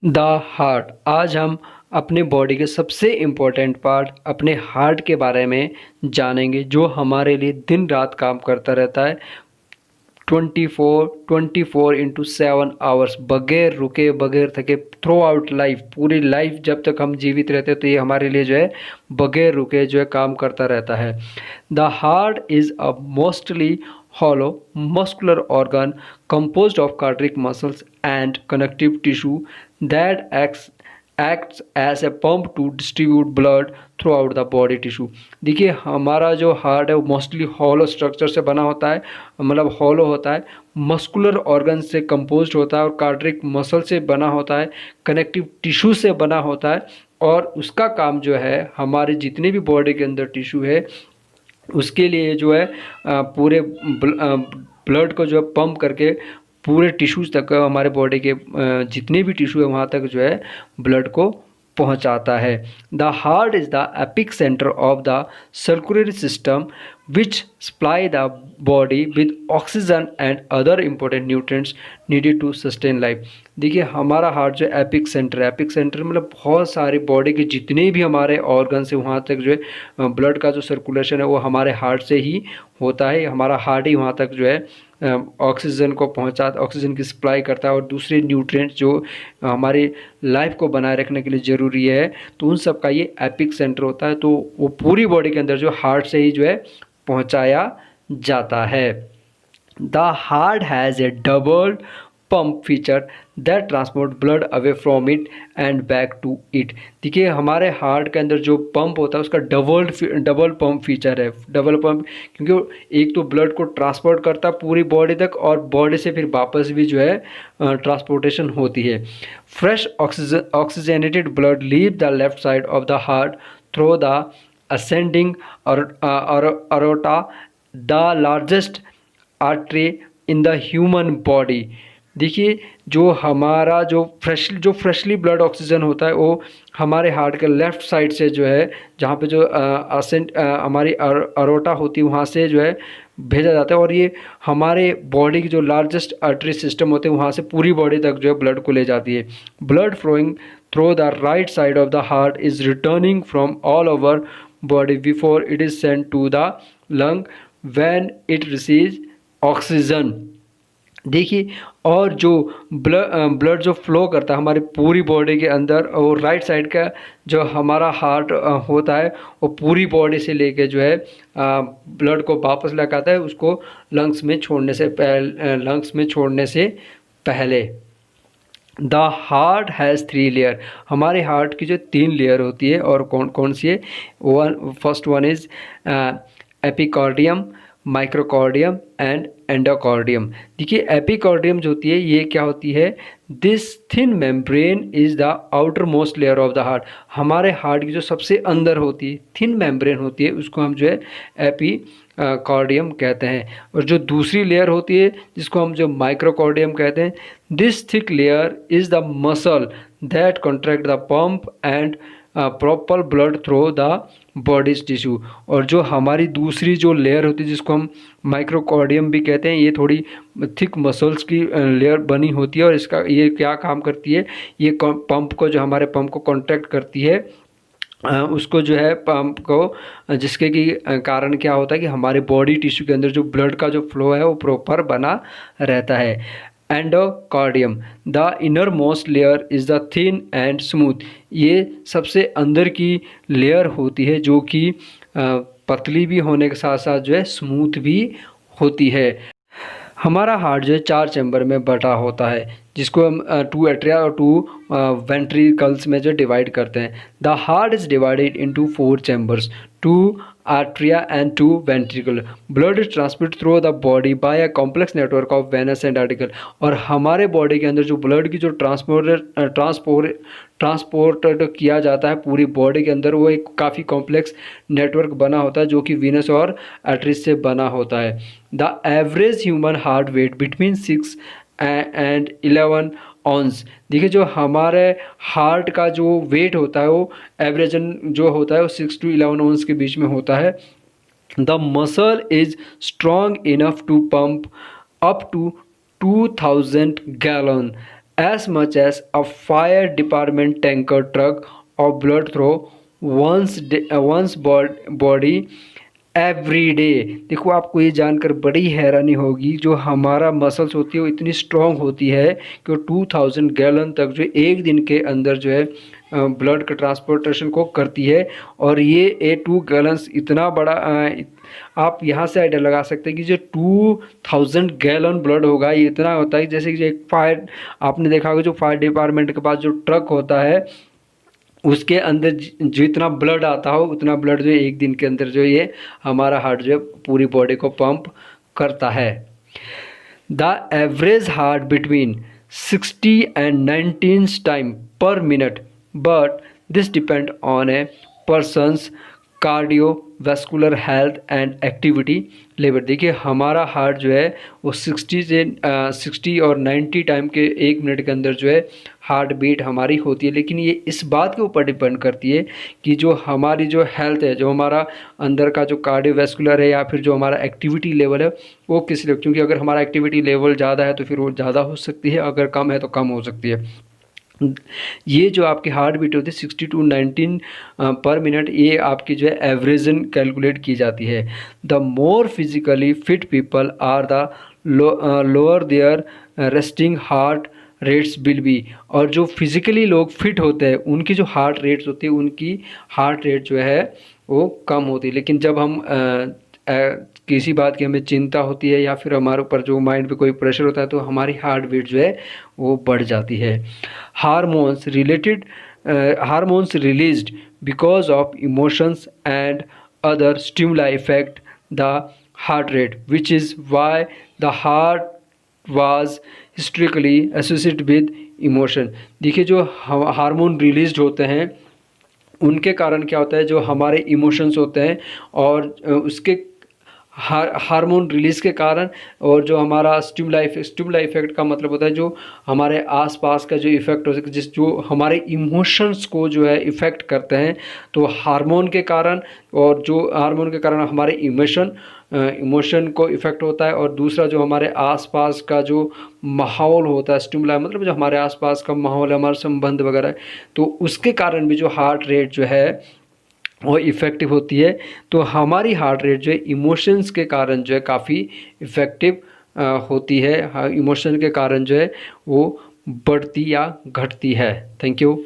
The heart. आज हम अपने बॉडी के सबसे इम्पोर्टेंट पार्ट अपने हार्ट के बारे में जानेंगे, जो हमारे लिए दिन रात काम करता रहता है 24/7 बगैर रुके बगैर थके थ्रू आउट लाइफ। पूरी लाइफ जब तक हम जीवित रहते हैं तो ये हमारे लिए जो है बगैर रुके जो है काम करता रहता है। The heart is a mostly hollow muscular organ composed of cardiac muscles and connective tissue that acts as a pump to distribute blood throughout the body tissue। देखिए हमारा जो हार्ट है वो मोस्टली हॉलो स्ट्रक्चर से बना होता है, मतलब हॉलो होता है, मस्कुलर ऑर्गन से कंपोज्ड होता है और कार्डियक मसल से बना होता है, कनेक्टिव टिश्यू से बना होता है। और उसका काम जो है हमारे जितने भी बॉडी के अंदर टिश्यू है उसके लिए जो है पूरे ब्लड को जो है पंप करके पूरे टिश्यूज़ तक, हमारे बॉडी के जितने भी टिश्यू है वहाँ तक जो है ब्लड को पहुँचाता है। The heart is the epicentre of the circulatory system which supply the body with oxygen and other important nutrients needed to sustain life. देखिए हमारा हार्ट जो एपिक सेंटर है, एपिक सेंटर मतलब बहुत सारी बॉडी के जितने भी हमारे ऑर्गन्स है वहाँ तक जो है ब्लड का जो सर्कुलेशन है वो हमारे हार्ट से ही होता है। हमारा हार्ट ही वहाँ तक जो है ऑक्सीजन को ऑक्सीजन की सप्लाई करता है और दूसरे न्यूट्रिएंट्स जो हमारी लाइफ को बनाए रखने के लिए ज़रूरी है, तो उन सब का ये एपिक सेंटर होता है। तो वो पूरी बॉडी के अंदर जो हार्ट से ही जो है पहुंचाया जाता है। The heart has a double pump feature that transport blood away from it and back to it. देखिए हमारे हार्ट के अंदर जो पंप होता है उसका डबल पंप फीचर है। डबल पंप क्योंकि एक तो ब्लड को ट्रांसपोर्ट करता है पूरी बॉडी तक और बॉडी से फिर वापस भी जो है ट्रांसपोर्टेशन होती है। Fresh oxygenated blood leave the left side of the heart through the ascending aorta, the largest artery in the human body। देखिए जो हमारा जो फ्रेशली ब्लड ऑक्सीजन होता है वो हमारे हार्ट के लेफ़्ट साइड से जो है, जहाँ पे जो हमारी अरोटा होती है वहाँ से जो है भेजा जाता है और ये हमारे बॉडी की जो लार्जेस्ट आर्टरी सिस्टम होते हैं वहाँ से पूरी बॉडी तक जो है ब्लड को ले जाती है। Blood flowing through the right side of the heart is returning from all over body before it is sent to the lung when it receives oxygen। देखिए और जो ब्लड जो फ्लो करता है हमारी पूरी बॉडी के अंदर, और राइट साइड का जो हमारा हार्ट होता है वो पूरी बॉडी से लेके जो है ब्लड को वापस लगाता है उसको लंग्स में छोड़ने से पहले। The heart has 3 layer. हमारे हार्ट की जो 3 लेयर होती है और कौन कौन सी है, first one is epicardium, myocardium and endocardium. देखिए एपिकार्डियम जो होती है ये क्या होती है, this thin membrane is the outermost layer of the heart. हमारे हार्ट की जो सबसे अंदर होती है थिन मेम्ब्रेन होती है उसको हम जो है एपिकार्डियम कहते हैं। और जो दूसरी लेयर होती है जिसको हम जो माइक्रोकार्डियम कहते हैं, this thick layer is the muscle that contract the pump and proper blood through the bodies tissue. और जो हमारी दूसरी जो लेयर होती है जिसको हम माइक्रोकार्डियम भी कहते हैं, ये थोड़ी थिक मसल्स की लेयर बनी होती है और इसका ये क्या काम करती है, ये पंप को जो हमारे पंप को कॉन्ट्रैक्ट करती है उसको जो है पंप को, जिसके की कारण क्या होता है कि हमारे बॉडी टिश्यू के अंदर जो ब्लड का जो फ्लो है वो प्रॉपर बना रहता है। Endocardium, the inner most layer is the thin and smooth. ये सबसे अंदर की लेयर होती है जो कि पतली भी होने के साथ साथ जो है स्मूथ भी होती है। हमारा हार्ट जो है 4 चैम्बर में बटा होता है जिसको हम 2 एट्रिया और 2 वेंट्रिकल्स में जो डिवाइड करते हैं। The heart is divided into 4 chambers, 2 atria and 2 ventricle. Blood is transmit through the body by a complex network of venous and arterial. और हमारे बॉडी के अंदर जो ब्लड की जो ट्रांसपोर्ट किया जाता है पूरी बॉडी के अंदर, वो एक काफ़ी कॉम्प्लेक्स नेटवर्क बना होता है जो कि वीनस और आर्टरीज से बना होता है। The average human heart weight between 6 and 11 ounces. देखिए जो हमारे हार्ट का जो वेट होता है वो एवरेजन जो होता है वो 6 to 11 ऑन्स के बीच में होता है। The muscle is strong enough to pump up to 2000 gallons as much as a fire department tanker truck of blood through one's body every day. देखो आपको ये जानकर बड़ी हैरानी होगी, जो हमारा मसल्स होती है वो इतनी स्ट्रॉन्ग होती है कि वो 2000 गैलन तक जो एक दिन के अंदर जो है ब्लड का ट्रांसपोर्टेशन को करती है। और ये 2 गैलन्स इतना बड़ा आप यहाँ से आइडिया लगा सकते हैं कि जो 2000 गैलन ब्लड होगा ये इतना होता है जैसे कि एक फायर, आपने देखा होगा जो फायर डिपार्टमेंट के पास जो ट्रक होता है उसके अंदर जितना ब्लड आता हो उतना ब्लड जो है एक दिन के अंदर जो ये हमारा हार्ट जो है पूरी बॉडी को पंप करता है। The average heart between 60 and 19 time पर minute, but this depend on A persons cardiovascular health and activity level. देखिए हमारा हार्ट जो है वो 60 और 90 टाइम के 1 मिनट के अंदर जो है हार्ट बीट हमारी होती है, लेकिन ये इस बात के ऊपर डिपेंड करती है कि जो हमारी जो हेल्थ है, जो हमारा अंदर का जो कार्डियोवैस्कुलर है या फिर जो हमारा एक्टिविटी लेवल है वो किस लेवल, क्योंकि अगर हमारा एक्टिविटी लेवल ज़्यादा है तो फिर वो ज़्यादा हो सकती है, अगर कम है तो कम हो सकती है। ये जो आपकी हार्ट बीट होती है 60 to 19 पर मिनट, ये आपकी जो है एवरेजन कैलकुलेट की जाती है। The more physically fit people are the lower their resting heart rates will be. और जो फिज़िकली लोग फिट होते हैं उनकी जो हार्ट रेट्स होती है उनकी हार्ट रेट जो है वो कम होती है। लेकिन जब हम किसी बात की हमें चिंता होती है या फिर हमारे ऊपर जो माइंड पे कोई प्रेशर होता है तो हमारी हार्ट बीट जो है वो बढ़ जाती है। Hormones released because of emotions and other stimuli effect the heart rate, which is why the heart was historically associated with emotion. देखिए जो हार्मोन रिलीज होते हैं उनके कारण क्या होता है, जो हमारे इमोशंस होते हैं और उसके हार्मोन रिलीज़ के कारण, और जो हमारा स्टिमुलाई इफेक्ट का मतलब होता है जो हमारे आसपास का जो इफ़ेक्ट हो सके, जो हमारे इमोशंस को जो है इफ़ेक्ट करते हैं, तो हार्मोन के कारण, और जो हार्मोन के कारण हमारे इमोशन को इफ़ेक्ट होता है। और दूसरा जो हमारे आसपास का जो माहौल होता है, स्टिमुलाई मतलब जो हमारे आसपास का माहौल है, हमारे संबंध वगैरह, तो उसके कारण भी जो हार्ट रेट जो है वो इफ़ेक्टिव होती है। तो हमारी हार्ट रेट जो है इमोशंस के कारण जो है काफ़ी इफ़ेक्टिव होती है, इमोशन के कारण जो है वो बढ़ती या घटती है। Thank you.